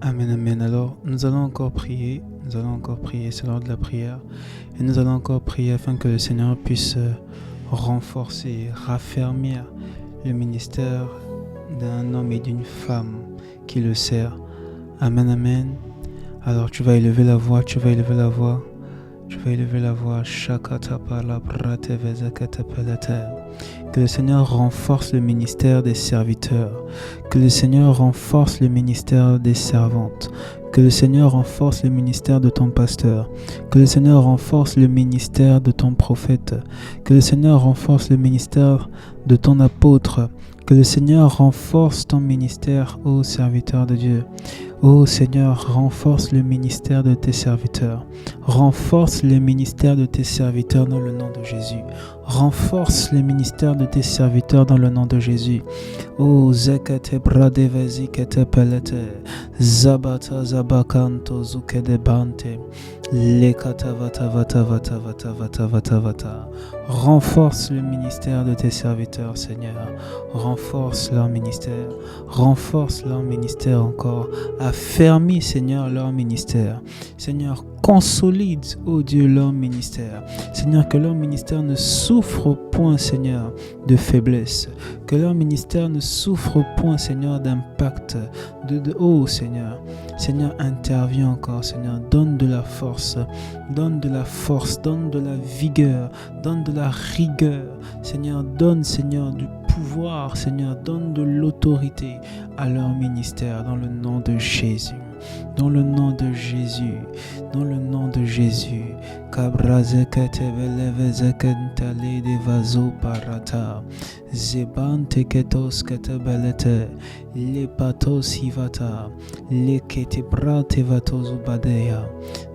Amen, amen. Alors, nous allons encore prier. C'est l'heure de la prière. Et nous allons encore prier afin que le Seigneur puisse renforcer, raffermir le ministère d'un homme et d'une femme qui le sert. Amen, amen. Alors, tu vas élever la voix. Que le Seigneur renforce le ministère des serviteurs. Que le Seigneur renforce le ministère des servantes. Que le Seigneur renforce le ministère de ton pasteur. Que le Seigneur renforce le ministère de ton prophète. Que le Seigneur renforce le ministère de ton apôtre. Que le Seigneur renforce ton ministère, ô serviteur de Dieu. Ô Seigneur, renforce le ministère de tes serviteurs. Renforce le ministère de tes serviteurs dans le nom de Jésus. Renforce le ministère de tes serviteurs dans le nom de Jésus. Oh, zekete bradevezi kete pelete, zabata zabakanto zukede bante, lekata vata vata vata vata vata vata vata. Renforce le ministère de tes serviteurs, Seigneur. Renforce leur ministère. Renforce leur ministère encore. Affermis, Seigneur, leur ministère. Seigneur, consolide, ô Dieu, leur ministère. Seigneur, que leur ministère ne souffre point, Seigneur, de faiblesse. Que leur ministère ne souffre point, Seigneur, d'impact. Oh, Seigneur. Seigneur, interviens encore, Seigneur. Donne de la force. Donne de la force. Donne de la vigueur. Donne de la rigueur. Seigneur, donne, Seigneur, du pouvoir. Seigneur, donne de l'autorité à leur ministère dans le nom de Jésus. Dans le nom de Jésus, dans le nom de Jésus. Kabrazekete belevezekentale de vaso parata. Zebante ketos ketebelete. Le patos hivata. Le ketebrate vatos ubadeya.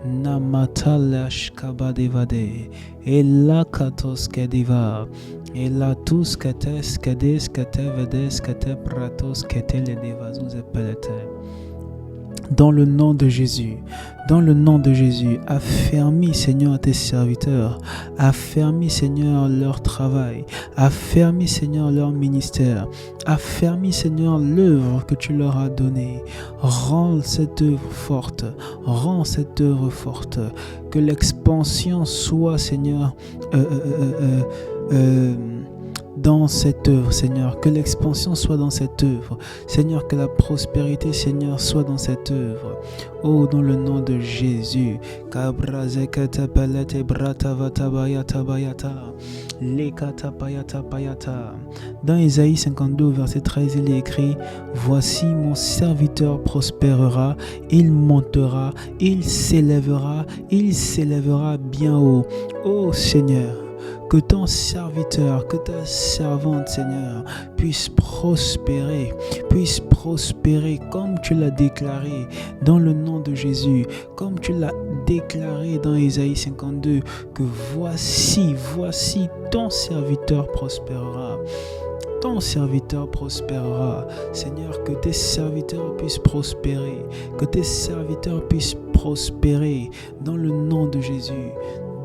Namatalash kabadevade. Ela katos kediva. Ela tous ketes kedes ketevedes ketepratos ketele de vasos epelete. Dans le nom de Jésus, affermis, Seigneur, tes serviteurs, affermis, Seigneur, leur travail, affermis, Seigneur, leur ministère, affermis, Seigneur, l'œuvre que tu leur as donnée. Rends cette œuvre forte, que l'expansion soit, Seigneur, dans cette œuvre, Seigneur, que l'expansion soit dans cette œuvre, Seigneur, que la prospérité, Seigneur, soit dans cette œuvre. Oh, dans le nom de Jésus. Dans Ésaïe 52, verset 13, il est écrit: voici mon serviteur prospérera, il montera, il s'élèvera bien haut. Oh Seigneur, que ton serviteur, que ta servante, Seigneur, puisse prospérer comme tu l'as déclaré dans le nom de Jésus, comme tu l'as déclaré dans Ésaïe 52, que voici ton serviteur prospérera. Ton serviteur prospérera. Seigneur, que tes serviteurs puissent prospérer, dans le nom de Jésus.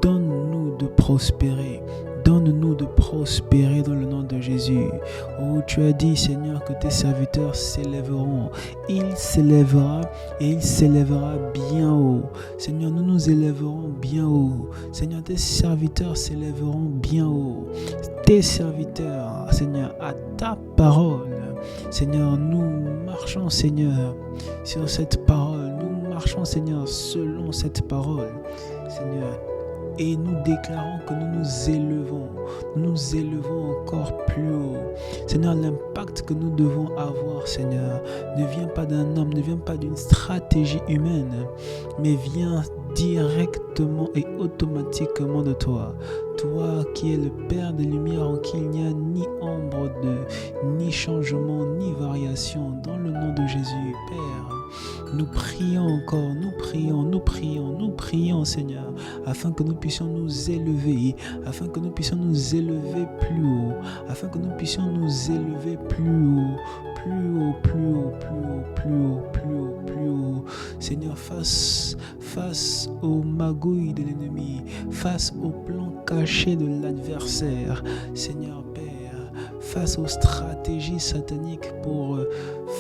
Donne-nous de prospérer dans le nom de Jésus. Oh, tu as dit, Seigneur, que tes serviteurs s'élèveront. Il s'élèvera et il s'élèvera bien haut. Seigneur, nous nous élèverons bien haut. Seigneur, tes serviteurs s'élèveront bien haut. Tes serviteurs, Seigneur, à ta parole. Seigneur, nous marchons, Seigneur, sur cette parole. Nous marchons, Seigneur, selon cette parole. Seigneur, et nous déclarons que nous nous élevons encore plus haut. Seigneur, l'impact que nous devons avoir, Seigneur, ne vient pas d'un homme, ne vient pas d'une stratégie humaine, mais vient directement et automatiquement de toi. Toi qui es le Père des Lumières, en qui il n'y a ni ombre ni changement, ni variation. Dans le nom de Jésus, Père, nous prions encore, nous prions, Seigneur, afin que nous puissions nous élever, plus haut, plus haut. Seigneur, face aux magouilles de l'ennemi, face au plan caché de l'adversaire. Seigneur Père, face aux stratégies sataniques pour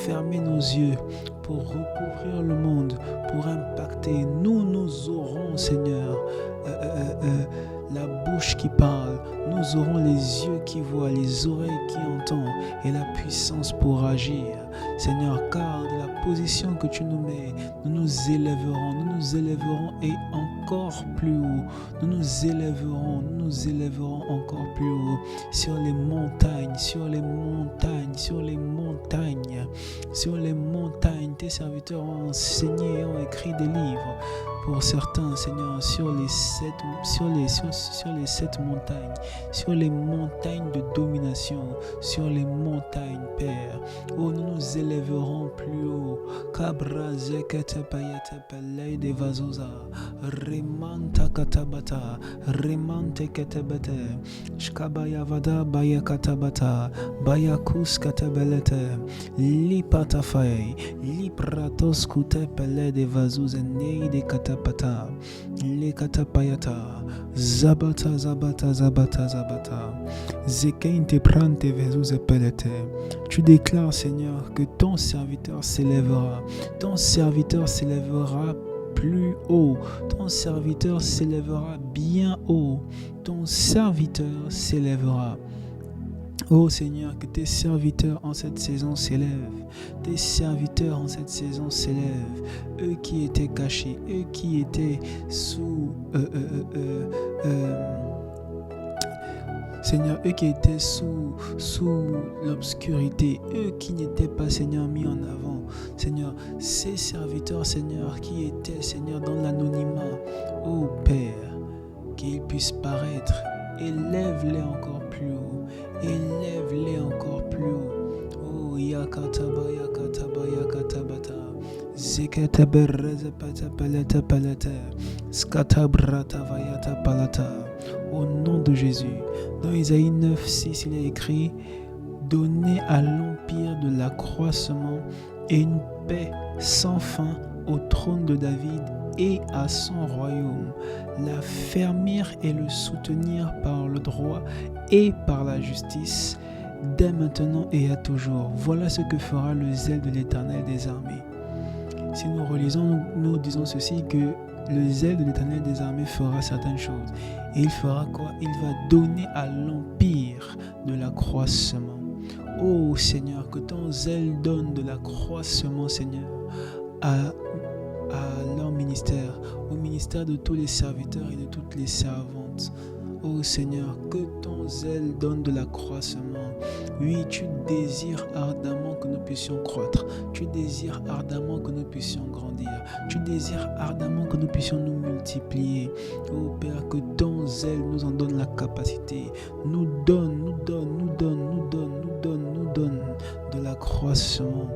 fermer nos yeux, pour recouvrir le monde, pour impacter. Nous aurons, Seigneur, la bouche qui parle, nous aurons les yeux qui voient, les oreilles qui entendent et la puissance pour agir. Seigneur, car de la position que tu nous mets, nous nous élèverons et encore plus haut. Nous nous élèverons encore plus haut sur les montagnes, sur les montagnes, sur les montagnes, sur les montagnes. Tes serviteurs ont enseigné et ont écrit des livres pour certains, Seigneur, sur les sept montagnes, sur les montagnes de domination, sur les montagnes, Père. Oh, nous nous élèverons plus haut. Kabra zekete payete pelei de vazoza, remanta katabata, remante ketebete, shkabaya vada baya katabata, baya kus katabelete, lipatafai, lipratos kute pele de vazoze nei de katapata, le katapayata, zabata zabata zabata zabata, zekeinte prante vazoze pelete. Tu déclares, Seigneur, que ton serviteur s'élèvera. Ton serviteur s'élèvera plus haut. Ton serviteur s'élèvera bien haut. Ton serviteur s'élèvera. Oh Seigneur, que tes serviteurs en cette saison s'élèvent. Tes serviteurs en cette saison s'élèvent. Eux qui étaient cachés, eux qui étaient sous... Seigneur, eux qui étaient sous l'obscurité, eux qui n'étaient pas, Seigneur, mis en avant. Seigneur, ces serviteurs, Seigneur, qui étaient, Seigneur, dans l'anonymat, ô Père, qu'ils puissent paraître. Élève-les encore plus haut. Élève-les encore plus haut. Oh, yakataba, yakataba, yakatabata. Zekatabereze patapalata palata. Skatabrata vayata palata. Au nom de Jésus. Dans Isaïe 9, 6, il est écrit: donnez à l'empire de l'accroissement et une paix sans fin au trône de David et à son royaume, l'affermir et le soutenir par le droit et par la justice, dès maintenant et à toujours. Voilà ce que fera le zèle de l'Éternel des armées. Si nous relisons, nous disons ceci, que le zèle de l'Éternel des armées fera certaines choses. Et il fera quoi? Il va donner à l'empire de l'accroissement. Oh Seigneur, que ton zèle donne de l'accroissement, Seigneur, à leur ministère, au ministère de tous les serviteurs et de toutes les servantes. Oh Seigneur, que ton zèle donne de l'accroissement. Oui, tu désires ardemment que nous puissions croître. Tu désires ardemment que nous puissions grandir. Tu désires ardemment que nous puissions nous multiplier. Oh Père, que ton zèle nous en donne la capacité. Nous donne de l'accroissement.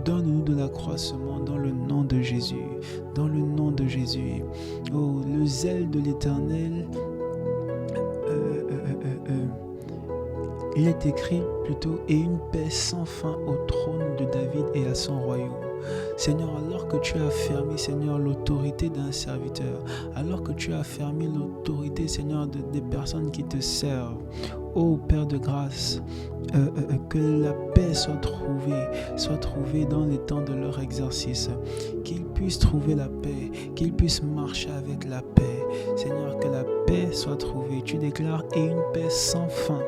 Donne-nous de l'accroissement dans le nom de Jésus. Dans le nom de Jésus. Oh, le zèle de l'Éternel. Il est écrit plutôt: et une paix sans fin au trône de David et à son royaume. Seigneur, alors que tu as affermi, Seigneur, l'autorité d'un serviteur, alors que tu as affermi l'autorité, Seigneur, des personnes qui te servent, ô Père de grâce, que la paix soit trouvée dans les temps de leur exercice, qu'ils puissent trouver la paix, qu'ils puissent marcher avec la paix. Seigneur, que la paix soit trouvée. Tu déclares: et une paix sans fin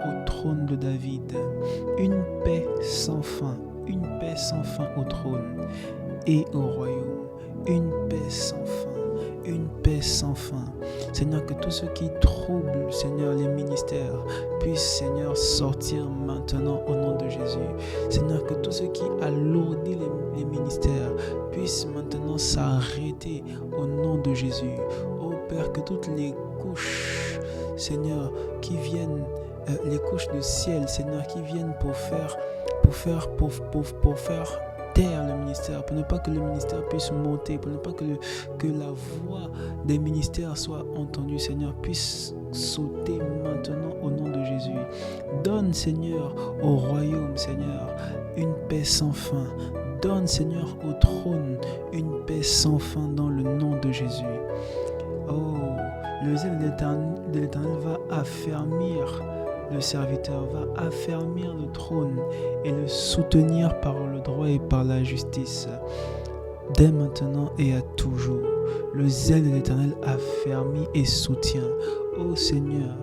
au trône de David. Une paix sans fin au trône et au royaume. Une paix sans fin. Seigneur, que tous ceux qui troublent, Seigneur, les ministères puissent, Seigneur, sortir maintenant au nom de Jésus. Seigneur, que tous ceux qui alourdissent les ministères puissent maintenant s'arrêter au nom de Jésus. Oh Père, que toutes les couches, Seigneur, qui viennent, les couches de ciel, Seigneur, qui viennent pour faire taire le ministère, pour ne pas que le ministère puisse monter, pour ne pas que la voix des ministères soit entendue, Seigneur, puisse sauter maintenant au nom de Jésus. Donne, Seigneur, au royaume, Seigneur, une paix sans fin. Donne, Seigneur, au trône une paix sans fin dans le nom de Jésus. Oh, le zèle de l'Éternel va affermir le serviteur va affermir le trône et le soutenir par le droit et par la justice, dès maintenant et à toujours. Le zèle de l'Éternel affermit et soutient. Ô Seigneur,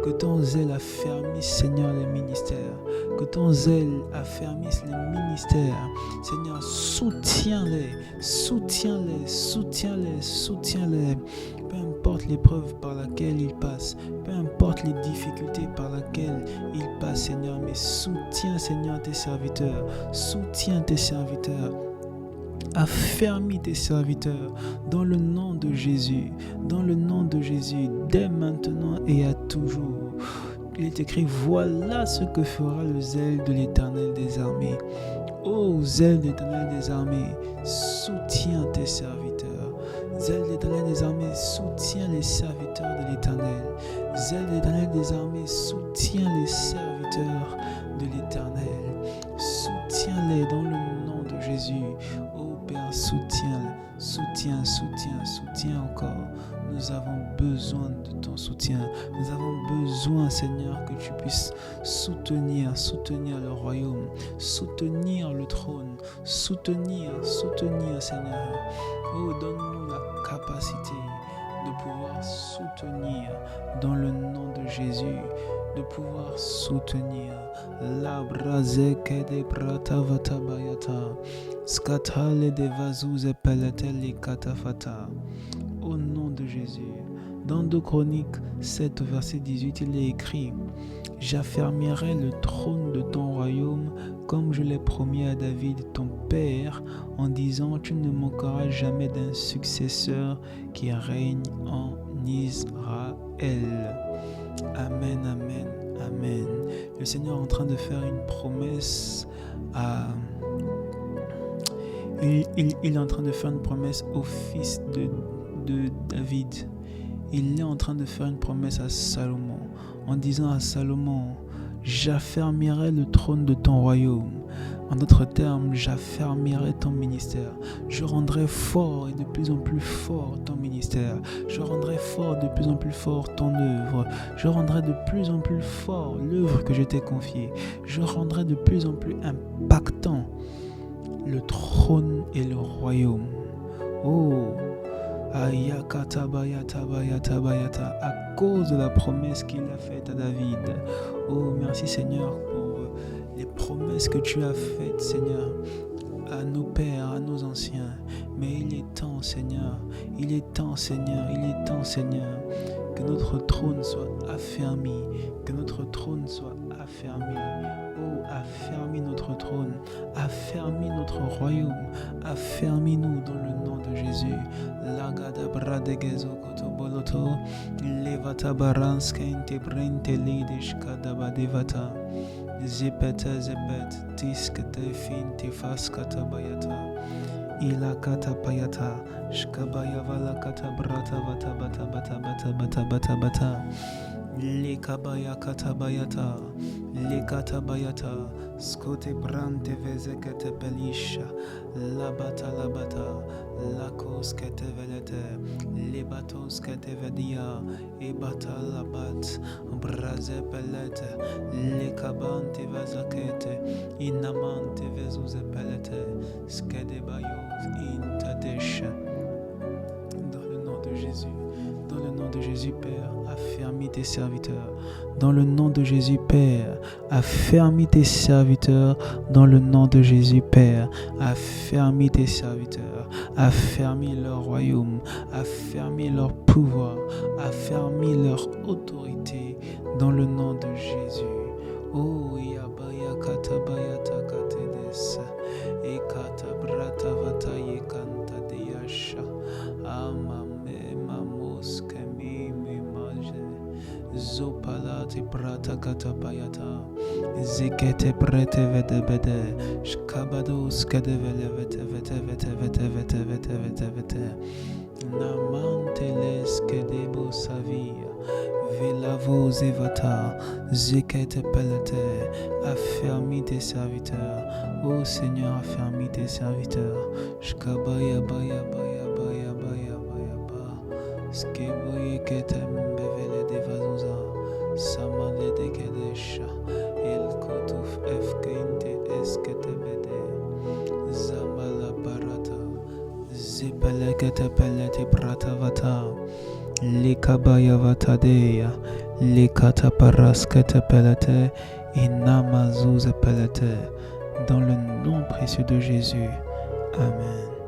que ton zèle affermisse, Seigneur, les ministères. Que ton zèle affermisse les ministères. Seigneur, soutiens-les, soutiens-les, soutiens-les, soutiens-les. Peu importe l'épreuve par laquelle ils passent, peu importe les difficultés par lesquelles ils passent, Seigneur, mais soutiens, Seigneur, tes serviteurs. Soutiens tes serviteurs. Affermis tes serviteurs dans le nom de Jésus, dans le nom de Jésus, dès maintenant et à toujours. Il est écrit, voilà ce que fera le zèle de l'Éternel des armées. Ô zèle de l'Éternel des armées, soutiens tes serviteurs. Zèle de l'Éternel des armées, soutiens les serviteurs de l'Éternel. Zèle de l'Éternel des armées, soutiens les serviteurs de l'Éternel. Soutiens-les dans le nom de Jésus. Père, soutiens, soutiens, soutiens, soutiens encore. Nous avons besoin de ton soutien. Nous avons besoin, Seigneur, que tu puisses soutenir le royaume, soutenir le trône, soutenir, Seigneur. Oh, donne-nous la capacité de pouvoir soutenir dans le nom de Jésus, de pouvoir soutenir la brazeke de prata vatabayata skatale de vazuze peleteli katafata. Au nom de Jésus. Dans 2 Chroniques 7 verset 18, il est écrit: j'affermirai le trône de ton royaume comme je l'ai promis à David ton père, en disant tu ne manqueras jamais d'un successeur qui règne en Israël. Amen, amen, amen. Le Seigneur est en train de faire une promesse à... Il est en train de faire une promesse au fils de David. Il est en train de faire une promesse à Salomon, en disant à Salomon, j'affermirai le trône de ton royaume. En d'autres termes, j'affermirai ton ministère. Je rendrai fort et de plus en plus fort ton ministère. Je rendrai fort de plus en plus fort ton œuvre. Je rendrai de plus en plus fort l'œuvre que je t'ai confiée. Je rendrai de plus en plus impactant le trône et le royaume. Oh, ayakata bayata bayata bayata, à cause de la promesse qu'il a faite à David. Oh, merci Seigneur pour les promesses que tu as faites, Seigneur, à nos pères, à nos anciens. Mais il est temps, Seigneur, il est temps, Seigneur, il est temps, Seigneur, que notre trône soit affermi, que notre trône soit affermi. Oh, affermis notre trône, affermis notre royaume, affermis-nous dans le nom de Jésus. Lagada bradegezo kotoboloto, levata baranska intebrente lidish kadabadevata, zepeta zepet, tiskete finte faskata bayata, ilakata payata, shkabaya valakata brata bata bata bata bata bata bata bata. Lekabaya katabayata, lekatabayata, skote brante vezekete belisha, labata labata, lakos kete velete, lebatos kete vedia, ebata labat, braze pelete, lekabante vezakete, inamante vezuze pelete, skede bayos intadesha. Dans le nom de Jésus. Dans le nom de Jésus, Père, affermis tes serviteurs. Dans le nom de Jésus, Père, affermis tes serviteurs. Dans le nom de Jésus, Père, affermis tes serviteurs. Affermis leur royaume. Affermis leur pouvoir. Affermis leur autorité. Dans le nom de Jésus. Oh, yabaya katabayata katedes. Ekata brata vataye kanta deyasha. Amame mamos kemi image. Zopalati brata katabayata. Zekete brete vede bede. Shkabados kadevele vete vete vete vete vete vete vete vete. Namanteles kedebo savia. Velavo zevata. Zekete pelete. Affermis tes serviteurs. Ô Seigneur, affermis tes serviteurs. Shkabaya baya baya baya baya baya ba. Skeboye ketem bevele de vazuza. Samale de kede Zipelekete pelete bratavata. Likabaya vatadeya. Likata paraskete pelete. Inamazuze pelete. Dans le nom précieux de Jésus. Amen.